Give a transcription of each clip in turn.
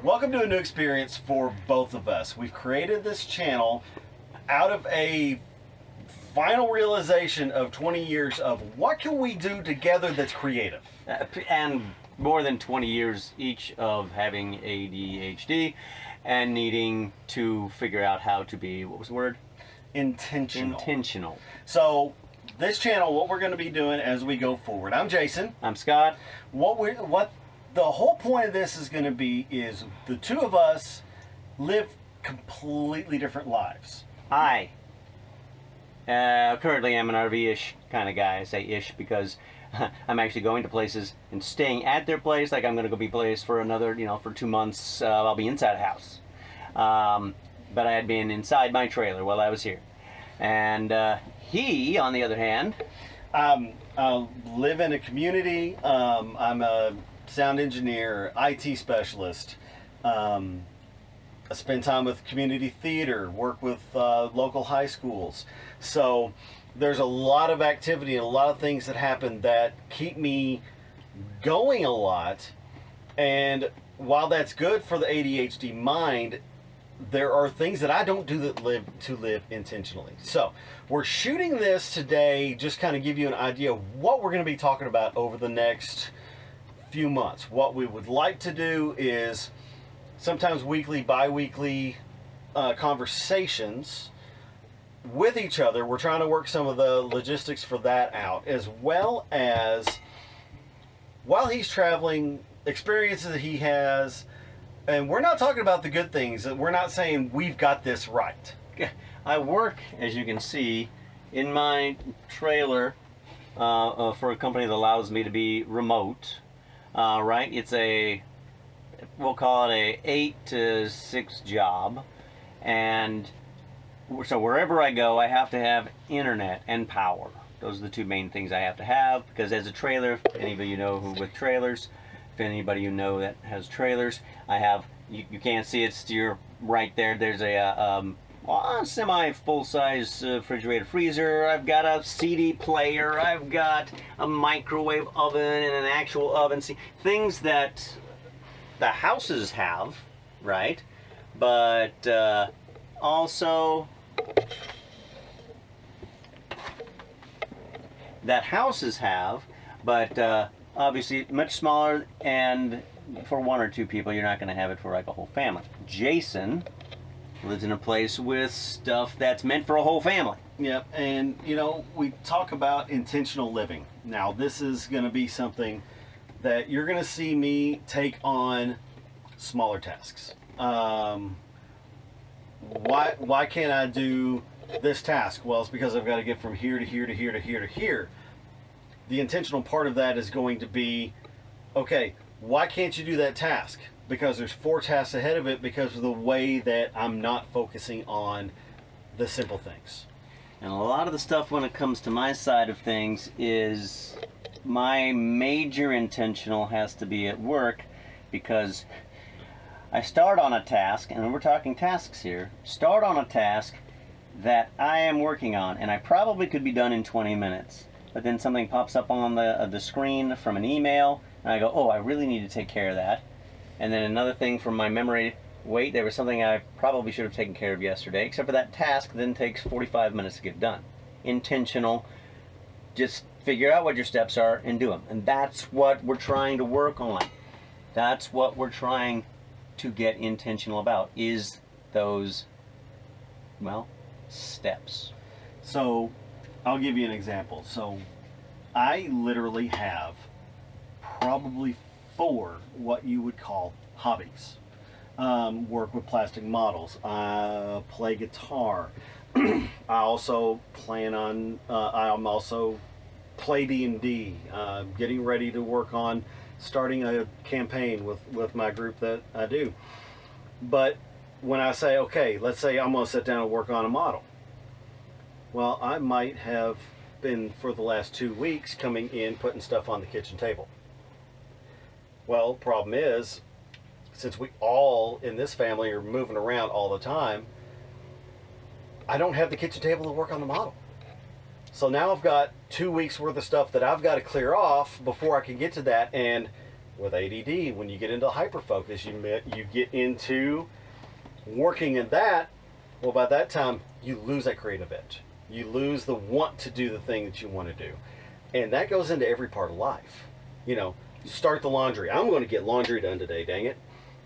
Welcome to a new experience for both of us. We've created this channel out of a final realization of 20 years of what can we do together that's creative. And more than 20 years each of having ADHD and needing to figure out how to be, what was the word? Intentional. So this channel, what we're going to be doing as we go forward. I'm Jason. I'm Scott. What the whole point of this is going to be is the two of us live completely different lives. I currently am an RV-ish kind of guy. I say ish because I'm actually going to places and staying at their place. Like I'm going to go be placed for another, for 2 months. I'll be inside a house. But I had been inside my trailer while I was here. And he, on the other hand, I live in a community. I'm a sound engineer, IT specialist. I spend time with community theater, work with local high schools. So there's a lot of activity and a lot of things that happen that keep me going a lot. And while that's good for the ADHD mind, there are things that I don't do that live intentionally. So we're shooting this today, just kind of give you an idea of what we're going to be talking about over the next few months. What we would like to do is sometimes weekly, bi-weekly conversations with each other. We're trying to work some of the logistics for that out, as well as while he's traveling, experiences that he has. And we're not talking about the good things. We're not saying we've got this right. I work, as you can see, in my trailer for a company that allows me to be remote. Right? It's we'll call it a 8 to 6 job. And so wherever I go, I have to have internet and power. Those are the two main things I have to have, because as a trailer, if any of you know who with trailers, if anybody you know that has trailers, I have, you can't see it, you're right there, there's a semi full-size refrigerator freezer, I've got a CD player, I've got a microwave oven and an actual oven, see, things that the houses have, right, but also that houses have, but obviously much smaller, and for one or two people, you're not going to have it for like a whole family. Jason lives in a place with stuff that's meant for a whole family. Yep, and we talk about intentional living. Now, this is going to be something that you're going to see me take on smaller tasks. Why can't I do this task? Well, it's because I've got to get from here to here to here to here to here. The intentional part of that is going to be, okay, why can't you do that task? Because there's 4 tasks ahead of it, because of the way that I'm not focusing on the simple things. And a lot of the stuff when it comes to my side of things is my major intentional has to be at work, because I start on a task, and we're talking tasks here, start on a task that I am working on, and I probably could be done in 20 minutes. But then something pops up on the screen from an email, and I go, oh, I really need to take care of that. And then another thing from my memory, wait, there was something I probably should have taken care of yesterday, except for that task then takes 45 minutes to get done. Intentional, just figure out what your steps are and do them. And that's what we're trying to work on. That's what we're trying to get intentional about, is those, well, steps. So I'll give you an example. So I literally have probably 4 what you would call hobbies. Work with plastic models. I play guitar. I also I'm also play D&D. Getting ready to work on starting a campaign with my group that I do. But when I say, okay, let's say I'm going to sit down and work on a model. Well, I might have been, for the last 2 weeks, coming in, putting stuff on the kitchen table. Well, problem is, since we all in this family are moving around all the time, I don't have the kitchen table to work on the model. So now I've got 2 weeks worth of stuff that I've got to clear off before I can get to that, and with ADD, when you get into hyperfocus, you get into working in that. Well, by that time, you lose that creative edge. You lose the want to do the thing that you want to do. And that goes into every part of life. You know, you start the laundry. I'm going to get laundry done today, dang it.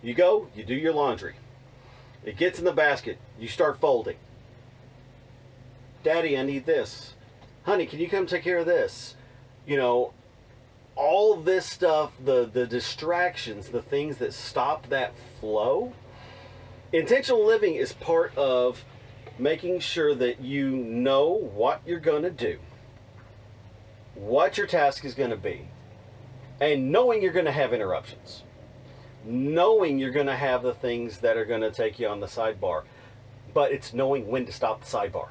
You go, you do your laundry. It gets in the basket. You start folding. Daddy, I need this. Honey, can you come take care of this? You know, all this stuff, the distractions, the things that stop that flow. Intentional living is part of making sure that you know what you're going to do, what your task is going to be, and knowing you're going to have interruptions, knowing you're going to have the things that are going to take you on the sidebar, but it's knowing when to stop the sidebar.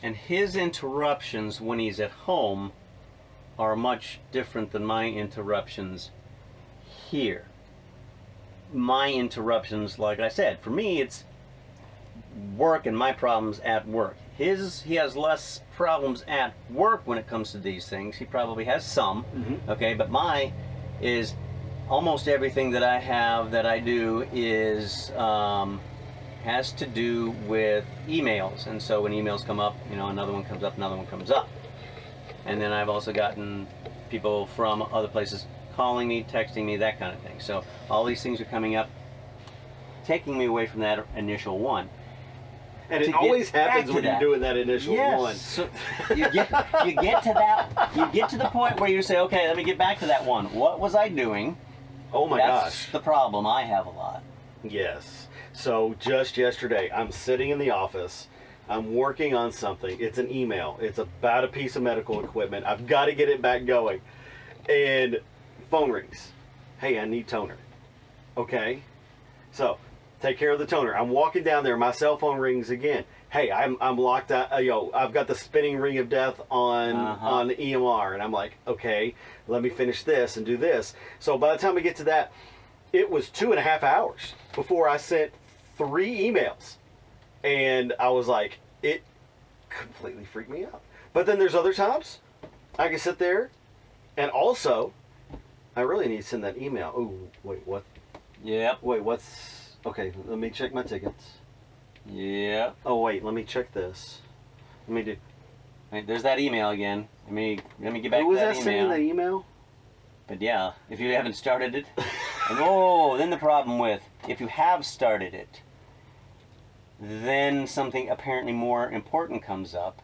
And his interruptions when he's at home are much different than my interruptions here. My interruptions, like I said, for me it's work and my problems at work. He has less problems at work when it comes to these things. He probably has some, okay, but mine is almost everything that I have that I do is has to do with emails. And so when emails come up, you know, another one comes up, another one comes up. And then I've also gotten people from other places calling me, texting me, that kind of thing. So all these things are coming up, taking me away from that initial one. And it always happens when you're doing that initial one. So you get to that, you get to the point where you say, okay, let me get back to that one. What was I doing? Oh my That's gosh. the problem I have a lot. Yes. So just yesterday, I'm sitting in the office. I'm working on something. It's an email. It's about a piece of medical equipment. I've got to get it back going. And phone rings. Hey, I need toner. Okay. So take care of the toner. I'm walking down there. My cell phone rings again. Hey, I'm locked out. I've got the spinning ring of death on the EMR, and I'm like, okay, let me finish this and do this. So by the time we get to that, it was 2.5 hours before I sent 3 emails, and I was like, it completely freaked me out. But then there's other times I can sit there, and also I really need to send that email. Oh, wait, what? Yep. Wait, what's? Okay, let me check my tickets. Yeah. Oh wait, let me check this. Let me do. Wait, there's that email again. Let me get back Who to was that that email. sending that email? But yeah, if you haven't started it, and then the problem with if you have started it, then something apparently more important comes up,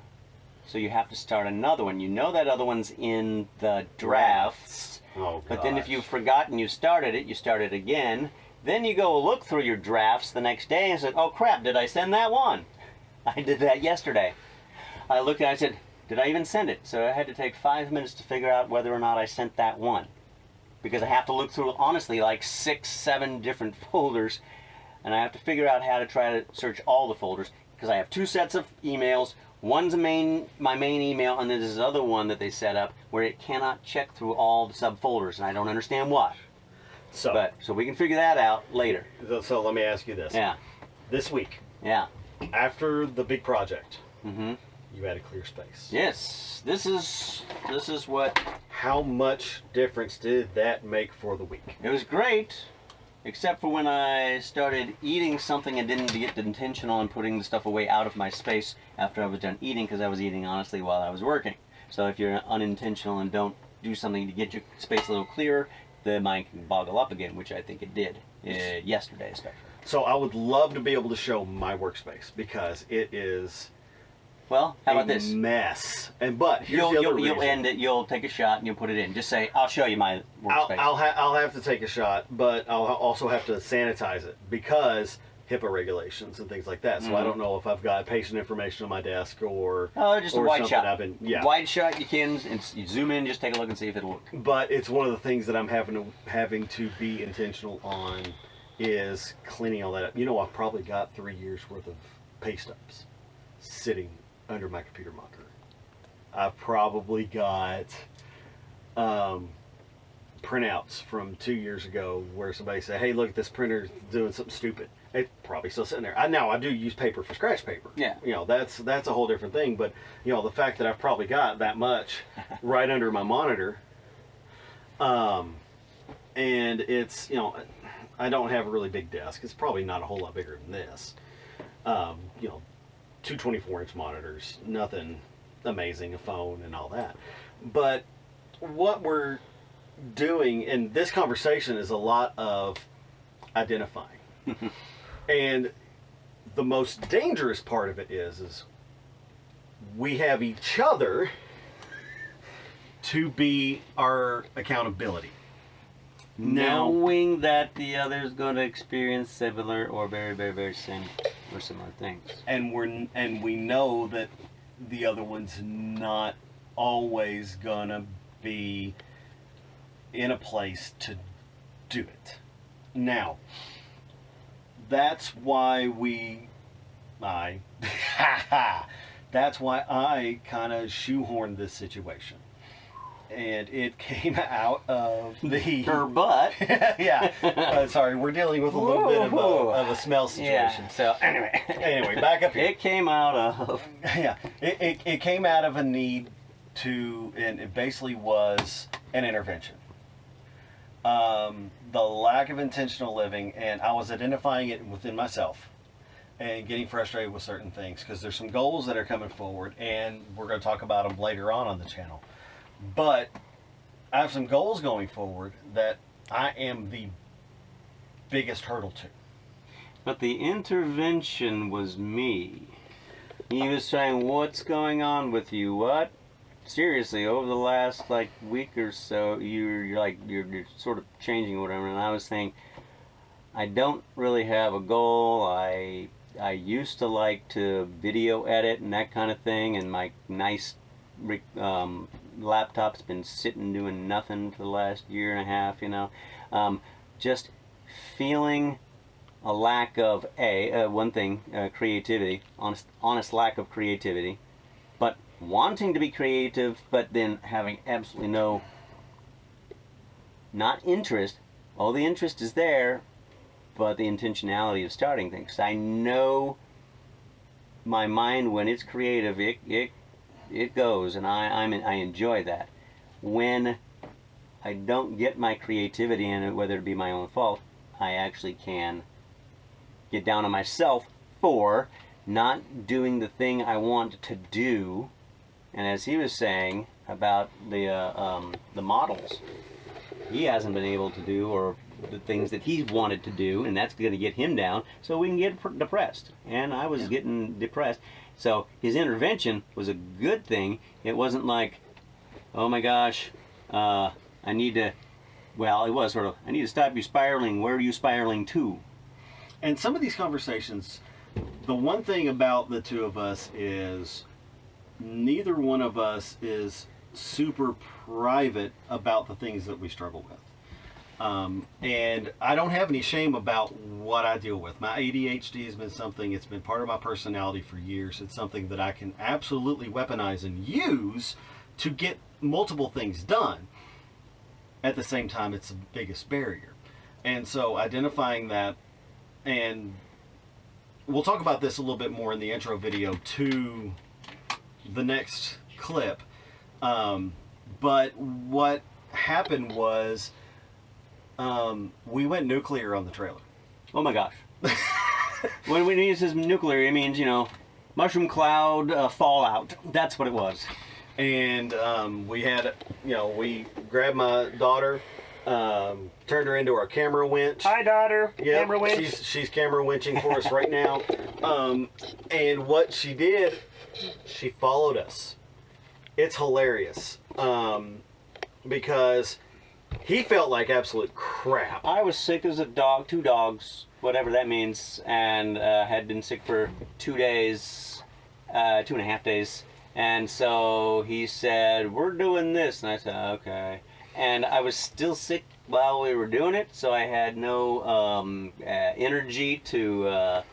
so you have to start another one. You know that other one's in the drafts. Oh, but then if you've forgotten you started it, you start it again. Then you go look through your drafts the next day and said, oh crap, did I send that one? I did that yesterday. I looked at it, I said, did I even send it? So I had to take 5 minutes to figure out whether or not I sent that one. Because I have to look through, honestly, like 6, 7 different folders. And I have to figure out how to try to search all the folders. Because I have 2 sets of emails. One's my main email, and then there's this other one that they set up where it cannot check through all the subfolders. And I don't understand why. So we can figure that out later. So let me ask you this. Yeah. This week. Yeah. After the big project. Mm-hmm. You had a clear space. Yes. This is what. How much difference did that make for the week? It was great, except for when I started eating something and didn't get intentional in putting the stuff away out of my space after I was done eating, because I was eating honestly while I was working. So if you're unintentional and don't do something to get your space a little clearer, the mind can boggle up again, which I think it did yesterday especially. So I would love to be able to show my workspace, because it is well, how about this? Mess. But here's the other reason. You'll end it. You'll take a shot and you'll put it in. Just say, "I'll show you my workspace." I'll have to take a shot, but I'll also have to sanitize it because HIPAA regulations and things like that. So I don't know if I've got patient information on my desk or just a wide shot. Wide shot. You can you zoom in, just take a look and see if it'll work. But it's one of the things that I'm having to be intentional on is cleaning all that up. You know, I've probably got 3 years worth of pay stubs sitting under my computer monitor. I've probably got printouts from 2 years ago where somebody said, hey, look, this printer's doing something stupid. It's probably still sitting there. Now I do use paper for scratch paper. Yeah. You know, that's a whole different thing. But, you know, the fact that I've probably got that much right under my monitor, and it's, you know, I don't have a really big desk. It's probably not a whole lot bigger than this. You know, two 24-inch monitors, nothing amazing, a phone and all that. But what we're doing in this conversation is a lot of identifying. And the most dangerous part of it is we have each other to be our accountability. Now, Knowing that the other's going to experience similar or very, very, very same or similar things. and we know that the other one's not always gonna be in a place to do it. Now, that's why that's why I kind of shoehorned this situation. And it came out of Her butt. yeah. Sorry, we're dealing with a little bit of a smell situation. Yeah. So Anyway, back up here. It came out of. Yeah, it came out of a need to, and it basically was an intervention. The lack of intentional living, and I was identifying it within myself and getting frustrated with certain things because there's some goals that are coming forward, and we're going to talk about them later on the channel. But I have some goals going forward that I am the biggest hurdle to. But the intervention was me. He was saying, "What's going on with you? What? Seriously, over the last like week or so, you're sort of changing or whatever." And I was saying, I don't really have a goal. I used to like to video edit and that kind of thing, and my nice laptop's been sitting doing nothing for the last year and a half. You know, just feeling a lack of one thing, creativity, honest lack of creativity, but wanting to be creative, but then having absolutely not interest. All the interest is there, but the intentionality of starting things. I know my mind, when it's creative, it goes, and I enjoy that. When I don't get my creativity in it, whether it be my own fault, I actually can get down on myself for not doing the thing I want to do. And as he was saying about the models, he hasn't been able to do, or the things that he wanted to do, and that's going to get him down, so we can get depressed. And I was getting depressed. So his intervention was a good thing. It wasn't like, oh my gosh, I need to, well, it was sort of, I need to stop you spiraling. Where are you spiraling to? And some of these conversations, the one thing about the two of us is neither one of us is super private about the things that we struggle with. And I don't have any shame about what I deal with. My ADHD has been something, it's been part of my personality for years. It's something that I can absolutely weaponize and use to get multiple things done. At the same time, it's the biggest barrier. And so identifying that, and we'll talk about this a little bit more in the intro video to the next clip. But what happened was we went nuclear on the trailer. Oh my gosh. When he says nuclear, it means, you know, mushroom cloud fallout. That's what it was. And we had, you know, we grabbed my daughter, turned her into our camera winch. Hi, daughter. Yep, Camera winch. She's camera winching for us right now. And what she did, she followed us. It's hilarious because he felt like absolute crap. I was sick as a dog, 2 dogs, whatever that means, and had been sick for 2 days, 2.5 days. And so he said, "We're doing this." And I said, "Okay." And I was still sick while we were doing it, so I had no energy to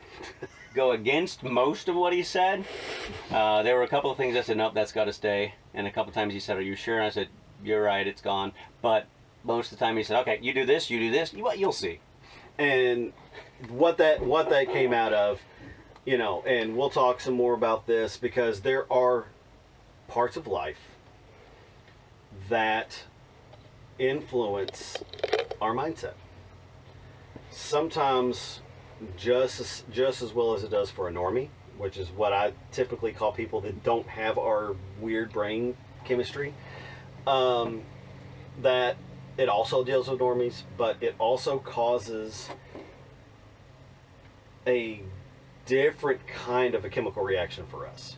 go against most of what he said. There were a couple of things I said, "Nope, that's got to stay." And a couple of times he said, "Are you sure?" And I said, "You're right, it's gone." But most of the time he said, "Okay, you do this, you'll see." And what that came out of, you know, and we'll talk some more about this because there are parts of life that influence our mindset. Sometimes just as well as it does for a normie, which is what I typically call people that don't have our weird brain chemistry, that it also deals with normies, but it also causes a different kind of a chemical reaction for us.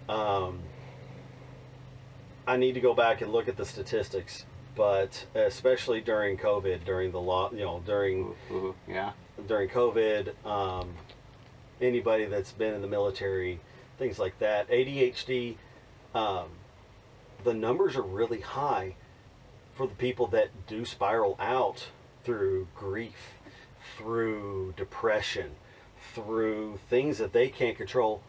I need to go back and look at the statistics, but especially during COVID, during during COVID, anybody that's been in the military, things like that, ADHD, the numbers are really high for the people that do spiral out through grief, through depression, through things that they can't control,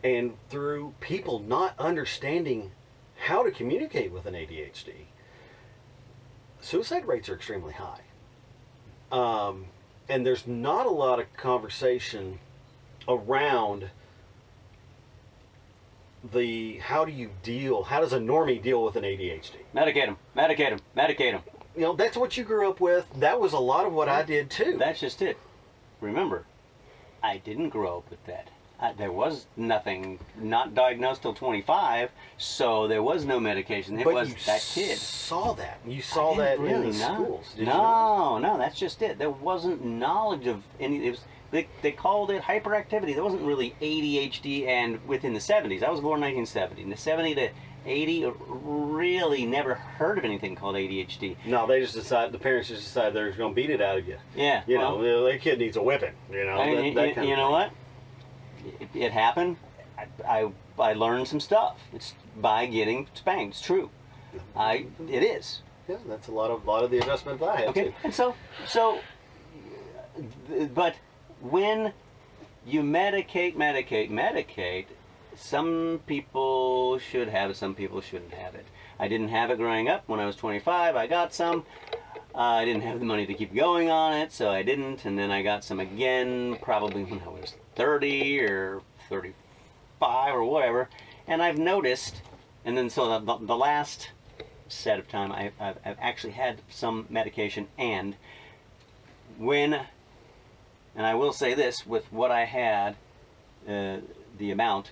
and through people not understanding how to communicate with an ADHD. Suicide rates are extremely high. And there's not a lot of conversation around how does a normie deal with an ADHD? Medicate them, medicate them, medicate them. You know, that's what you grew up with. That was a lot of what I did too. That's just it. Remember, I didn't grow up with that. There was nothing, not diagnosed till 25, so there was no medication. It was that kid. Saw that. You saw that in the schools. Did you No, that's just it. There wasn't knowledge of any. It was, they called it hyperactivity. There wasn't really ADHD, and within the 70s, I was born in 1970. In the 70 to 80, really never heard of anything called ADHD. No, the parents just decided they're going to beat it out of you. Yeah. You know, that kid needs a whipping. You know, you know what? It happened. I learned some stuff. It's by getting spanked. It's true. It is. Yeah, that's a lot of the adjustment that I had too. And so, but when you medicate, some people should have it, some people shouldn't have it. I didn't have it growing up. When I was 25, I got some. I didn't have the money to keep going on it, so I didn't. And then I got some again, probably when I was 30 or 35 or whatever. And I've noticed, and then so the last set of time, I've actually had some medication, and I will say this, with what I had, the amount,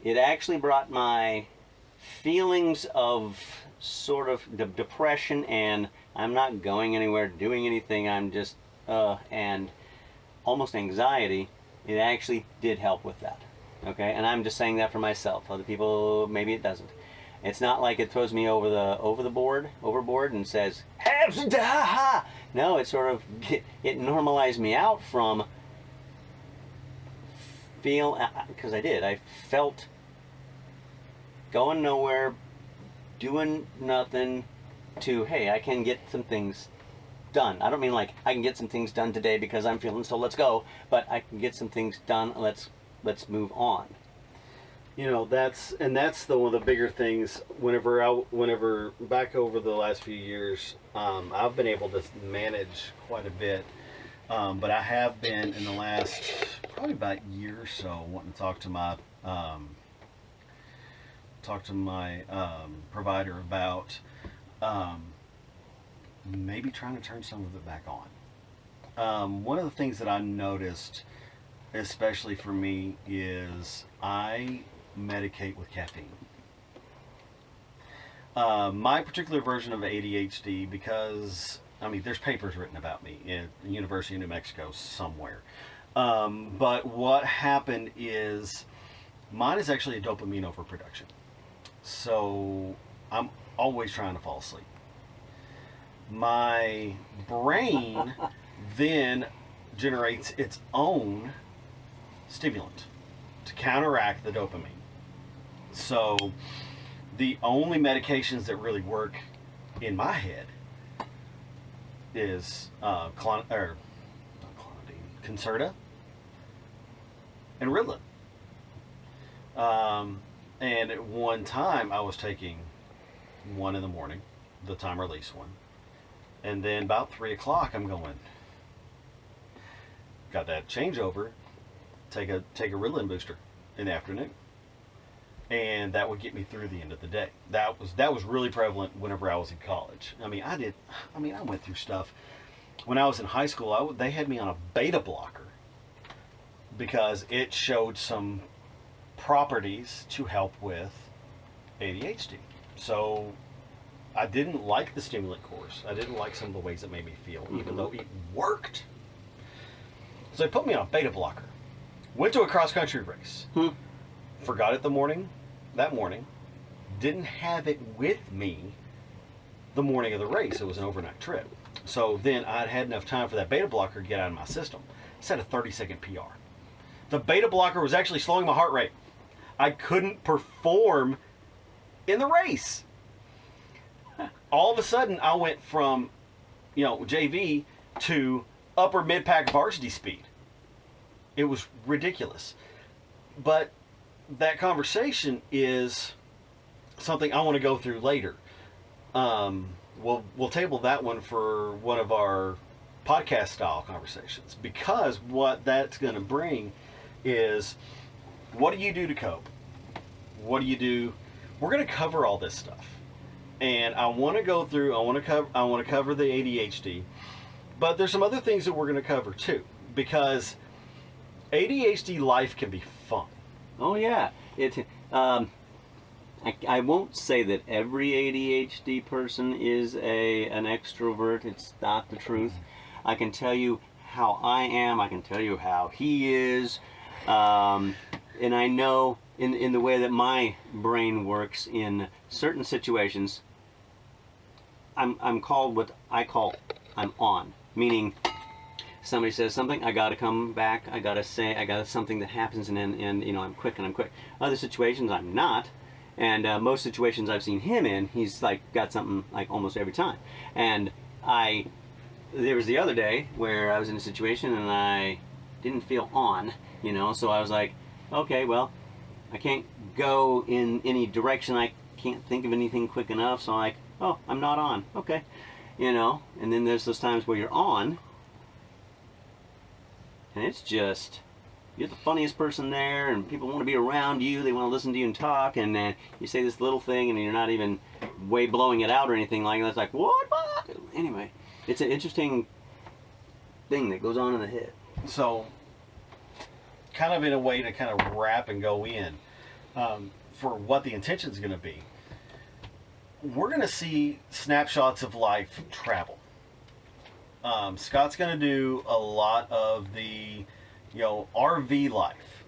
it actually brought my feelings of sort of depression and I'm not going anywhere, doing anything, I'm just, and almost anxiety, it actually did help with that. Okay, and I'm just saying that for myself. Other people, maybe it doesn't. It's not like it throws me overboard and says, no, it sort of, it normalized me out from because I felt going nowhere, doing nothing, to, hey, I can get some things done. I don't mean like I can get some things done today because I'm feeling so let's go, but I can get some things done, let's move on. You know, that's one of the bigger things. Whenever back over the last few years, I've been able to manage quite a bit, but I have been in the last probably about year or so wanting to talk to my provider about maybe trying to turn some of it back on. One of the things that I noticed, especially for me, is I medicate with caffeine. My particular version of ADHD, because I mean there's papers written about me at the University of New Mexico somewhere, but what happened is mine is actually a dopamine overproduction, so I'm always trying to fall asleep. My brain then generates its own stimulant to counteract the dopamine. So the only medications that really work in my head is Concerta and Ritalin. And at one time I was taking one in the morning, the time release one, and then about 3 o'clock I'm going, got that changeover, take a Ritalin booster in the afternoon. and that would get me through the end of the day. That was really prevalent whenever I was in college. I mean, I went through stuff when I was in high school. They had me on a beta blocker because it showed some properties to help with ADHD. So I didn't like the stimulant course. I didn't like some of the ways it made me feel, even though it worked. So they put me on a beta blocker. Went to a cross country race. Forgot it that morning. Didn't have it with me the morning of the race. It was an overnight trip. So then I'd had enough time for that beta blocker to get out of my system. Set a 30-second PR. The beta blocker was actually slowing my heart rate. I couldn't perform in the race. All of a sudden, I went from, JV to upper mid-pack varsity speed. It was ridiculous. But that conversation is something I want to go through later. We'll table that one for one of our podcast style conversations, because what that's going to bring is, what do you do to cope? What do you do? We're going to cover all this stuff, and I want to go through. I want to cover the ADHD, but there's some other things that we're going to cover too, because ADHD life can be fun. Oh yeah, I won't say that every ADHD person is an extrovert. It's not the truth. I can tell you how I am. I can tell you how he is. And I know in the way that my brain works in certain situations, I'm called what I call I'm on. Meaning, somebody says something, I gotta come back, I gotta something that happens, and I'm quick. Other situations I'm not, and most situations I've seen him in, he's like got something like almost every time. And there was the other day where I was in a situation and I didn't feel on, so I was like, okay, well, I can't go in any direction, I can't think of anything quick enough, so I'm like, oh, I'm not on, okay, and then there's those times where you're on, and it's just, you're the funniest person there, and people want to be around you, they want to listen to you and talk, and then you say this little thing, and you're not even way blowing it out or anything like that. It's like, what? Anyway, it's an interesting thing that goes on in the head. So, kind of in a way to kind of wrap and go in, for what the intention is going to be, we're going to see snapshots of life travel. Scott's going to do a lot of the, RV life.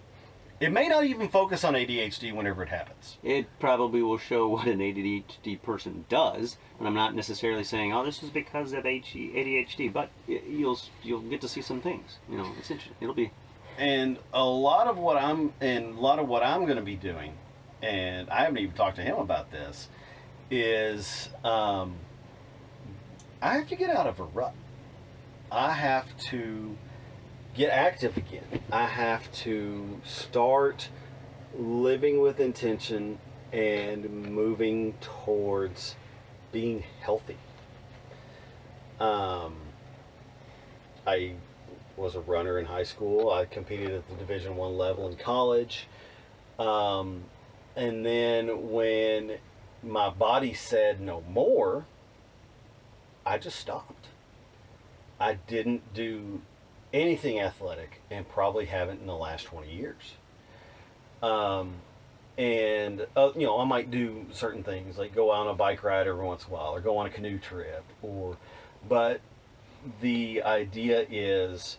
It may not even focus on ADHD whenever it happens. It probably will show what an ADHD person does, and I'm not necessarily saying, oh, this is because of ADHD, but you'll get to see some things. It's interesting. It'll be. And a lot of what I'm going to be doing, and I haven't even talked to him about this, is I have to get out of a rut. I have to get active again. I have to start living with intention and moving towards being healthy. I was a runner in high school. I competed at the Division I level in college. And then when my body said no more, I just stopped. I didn't do anything athletic, and probably haven't in the last 20 years. I might do certain things, like go on a bike ride every once in a while, or go on a canoe trip, but the idea is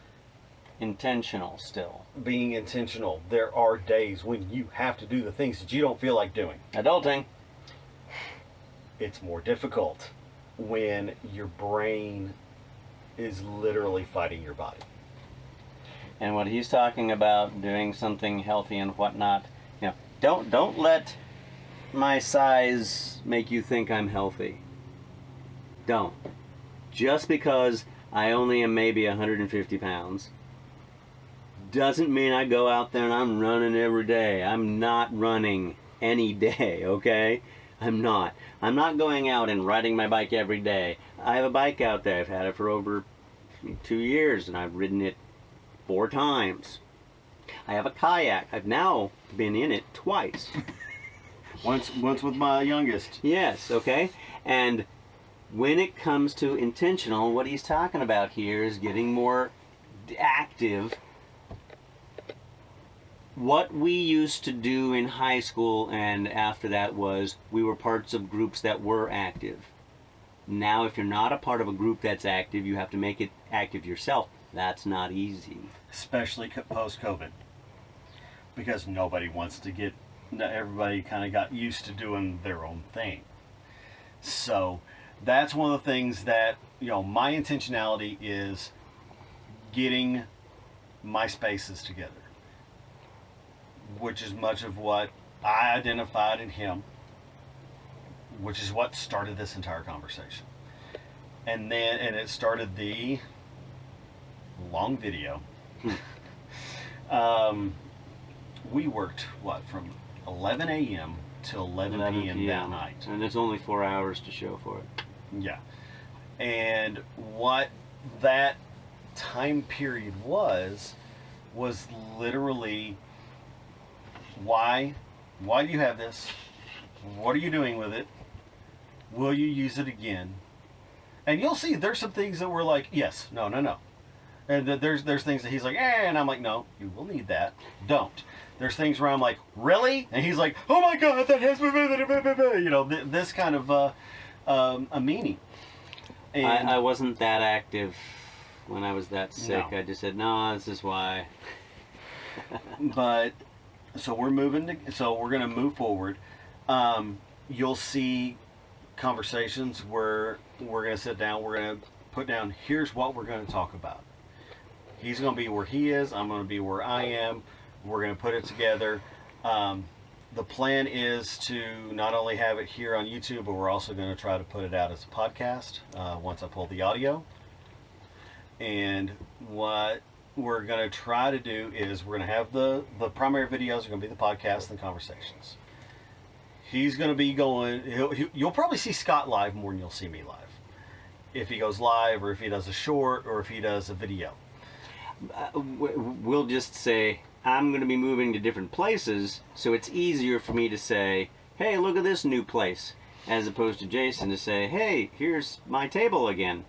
intentional still. Being intentional. There are days when you have to do the things that you don't feel like doing. Adulting. It's more difficult when your brain is literally fighting your body. And what he's talking about, doing something healthy and whatnot, don't let my size make you think I'm healthy. Don't. Just because I only am maybe 150 pounds doesn't mean I go out there and I'm running every day. I'm not running any day, okay? I'm not. I'm not going out and riding my bike every day. I have a bike out there. I've had it for over 2 years, and I've ridden it 4 times. I have a kayak. I've now been in it twice. Once with my youngest. Yes, okay. And when it comes to intentional, what he's talking about here is getting more active. What we used to do in high school and after that was we were parts of groups that were active. Now, if you're not a part of a group that's active, you have to make it active yourself. That's not easy. Especially post-COVID. Because nobody wants to get, everybody kind of got used to doing their own thing. So that's one of the things that, you know, my intentionality is getting my spaces together. Which is much of what I identified in him, which is what started this entire conversation. And it started the long video. We worked, from 11 a.m. till 11 p.m. that night. And it's only 4 hours to show for it. Yeah. And what that time period was literally, why do you have this? What are you doing with it? Will you use it again? And you'll see there's some things that were like, yes, no. And there's things that he's like, and I'm like, no, you will need that. Don't. There's things where I'm like, really? And he's like, oh my God, that has, you know, this kind of a meaning. And I wasn't that active when I was that sick. No. I just said, no, this is why. But so we're gonna move forward. You'll see conversations where we're gonna sit down. We're gonna put down, here's what we're gonna talk about. He's gonna be where he is. I'm gonna be where I am. We're gonna put it together. The plan is to not only have it here on YouTube, but we're also going to try to put it out as a podcast once I pull the audio. And what we're going to try to do is we're going to have the primary videos are going to be the podcast and conversations. He's going to be going, you'll probably see Scott live more than you'll see me live. If he goes live, or if he does a short, or if he does a video. We'll just say, I'm going to be moving to different places, so it's easier for me to say, hey, look at this new place, as opposed to Jason to say, hey, here's my table again.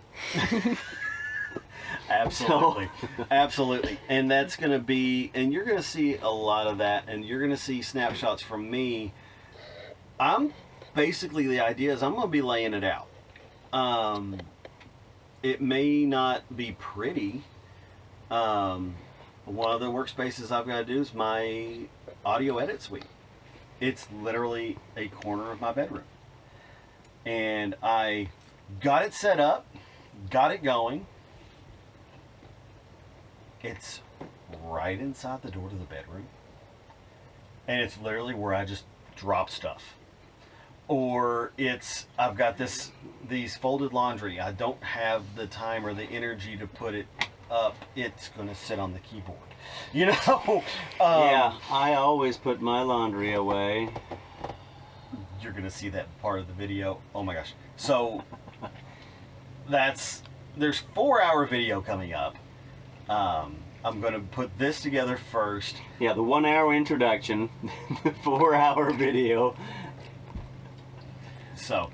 Absolutely. Absolutely. And that's going to be, and you're going to see a lot of that, and you're going to see snapshots from me. Basically, the idea is I'm going to be laying it out. It may not be pretty. One of the workspaces I've got to do is my audio edit suite. It's literally a corner of my bedroom. And I got it set up, got it going. It's right inside the door to the bedroom. And it's literally where I just drop stuff. Or I've got these folded laundry. I don't have the time or the energy to put it up. It's going to sit on the keyboard. You know? Yeah, I always put my laundry away. You're going to see that part of the video. Oh my gosh. So, there's 4-hour video coming up. I'm going to put this together first. Yeah, the 1 hour introduction, the 4-hour video. So,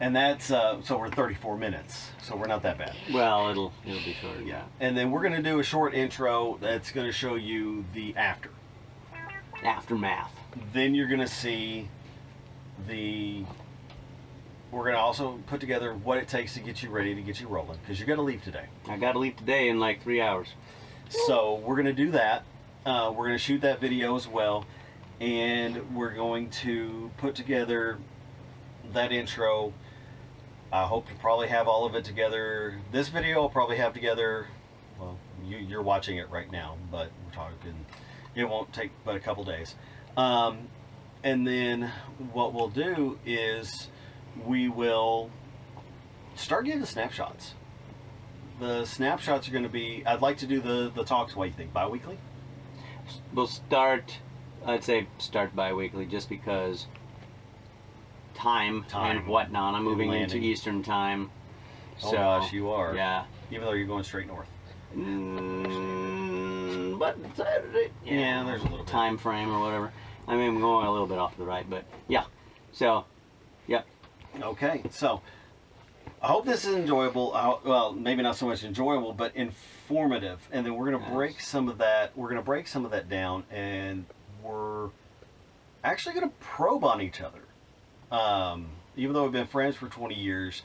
and that's, so we're 34 minutes, so we're not that bad. Well, it'll be shorter. Yeah. And then we're going to do a short intro that's going to show you the aftermath. Then you're going to see we're going to also put together what it takes to get you ready, to get you rolling, because you're going to leave today. I got to leave today in like 3 hours. So we're going to do that. We're going to shoot that video as well, and we're going to put together that intro. I hope to probably have all of it together. This video I'll probably have together, well, you're watching it right now, but we're talking, it won't take but a couple days. And then what we'll do is we will start getting the snapshots. The snapshots are going to be, I'd like to do the talks, what do you think, bi-weekly? We'll start, I'd say start bi-weekly, just because time and whatnot. I'm moving into Eastern time. Oh so, gosh, you are. Yeah. Even though you're going straight north. But yeah, there's a little bit. Time frame or whatever. I mean, I'm going a little bit off to the right, but yeah. So, yep. Okay, so I hope this is enjoyable. Well, maybe not so much enjoyable, but informative. And then we're going to break some of that. We're going to break some of that down, and we're actually going to probe on each other. Even though we've been friends for 20 years,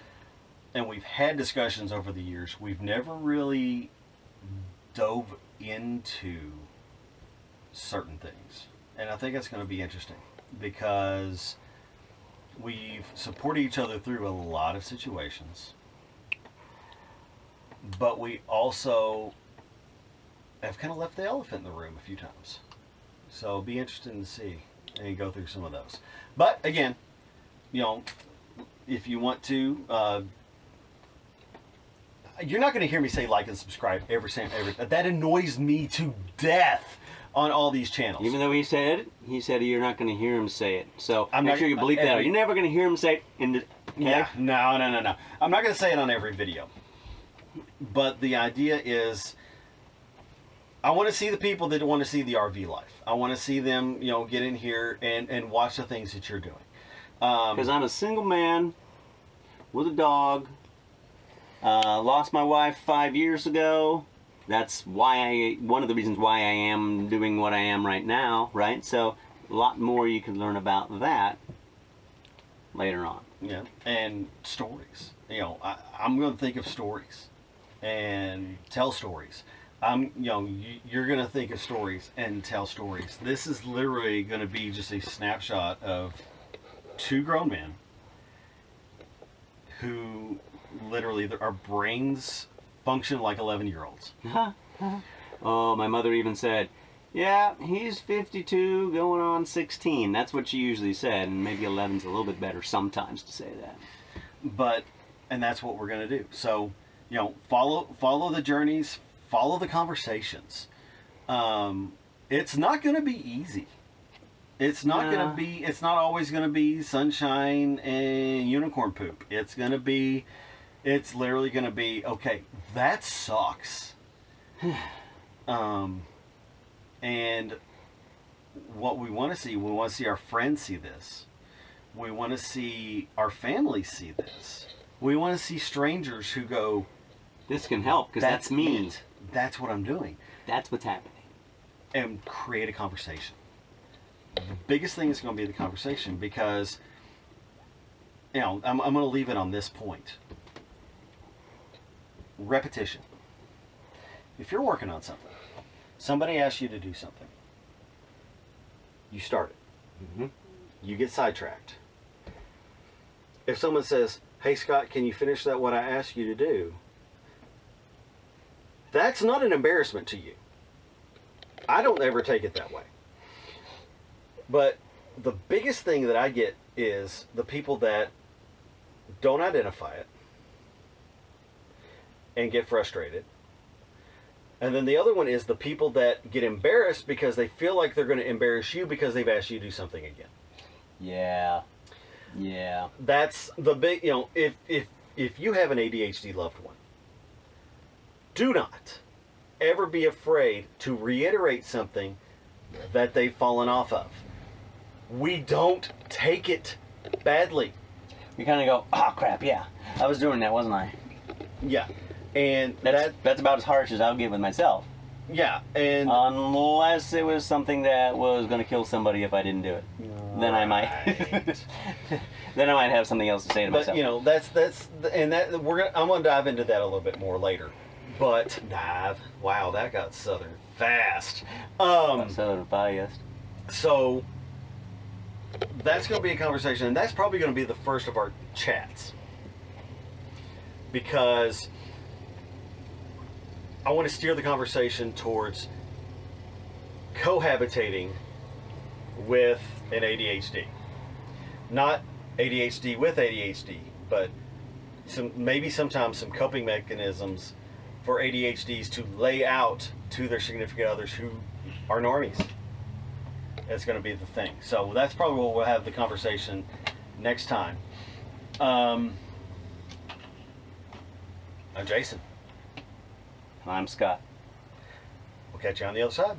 and we've had discussions over the years, we've never really dove into certain things. And I think it's going to be interesting because we've supported each other through a lot of situations, but we also have kind of left the elephant in the room a few times. So it'll be interesting to see and go through some of those. But again, you know, if you want to, you're not going to hear me say like and subscribe every. That annoys me to death on all these channels. Even though he said you're not going to hear him say it. So I'm make not, sure you bleep that out. You're never going to hear him say it in the... Okay? Yeah, no. I'm not going to say it on every video. But the idea is, I want to see the people that want to see the RV life. I want to see them, you know, get in here and watch the things that you're doing. Because I'm a single man with a dog. Lost my wife 5 years ago. That's why one of the reasons why I am doing what I am right now, right? So a lot more you can learn about that later on. Yeah, and stories. You know, I'm going to think of stories and tell stories. You're going to think of stories and tell stories. This is literally going to be just a snapshot of two grown men who literally, our brains function like 11-year-olds. Oh, my mother even said, yeah, he's 52 going on 16. That's what she usually said, and maybe 11's a little bit better sometimes to say that. And that's what we're going to do. So, you know, follow the journeys, follow the conversations. It's not going to be easy. It's not always going to be sunshine and unicorn poop. It's literally going to be, okay, that sucks. And what we want to see our friends see this. We want to see our family see this. We want to see strangers who go, this can help because that's me. It. That's what I'm doing. That's what's happening. And create a conversation. The biggest thing is going to be the conversation because, you know, I'm going to leave it on this point. Repetition. If you're working on something, somebody asks you to do something, you start it. Mm-hmm. You get sidetracked. If someone says, hey Scott, can you finish that what I asked you to do? That's not an embarrassment to you. I don't ever take it that way. But the biggest thing that I get is the people that don't identify it and get frustrated. And then the other one is the people that get embarrassed because they feel like they're going to embarrass you because they've asked you to do something again. Yeah. Yeah. That's the big, you know, if you have an ADHD loved one, do not ever be afraid to reiterate something that they've fallen off of. We don't take it badly. You kind of go, oh crap, yeah, I was doing that, wasn't I? Yeah. And that's about as harsh as I'll get with myself. Yeah, and unless it was something that was going to kill somebody if I didn't do it, then I might. Then I might have something else to say to myself. But you know, I'm gonna dive into that a little bit more later. But wow, that got southern fast. Southern fast. So that's going to be a conversation, and that's probably going to be the first of our chats, because I want to steer the conversation towards cohabitating with an ADHD. Not ADHD with ADHD, but maybe sometimes some coping mechanisms for ADHDs to lay out to their significant others who are normies. That's going to be the thing. So that's probably what we'll have the conversation next time. I'm Jason. I'm Scott. We'll catch you on the other side.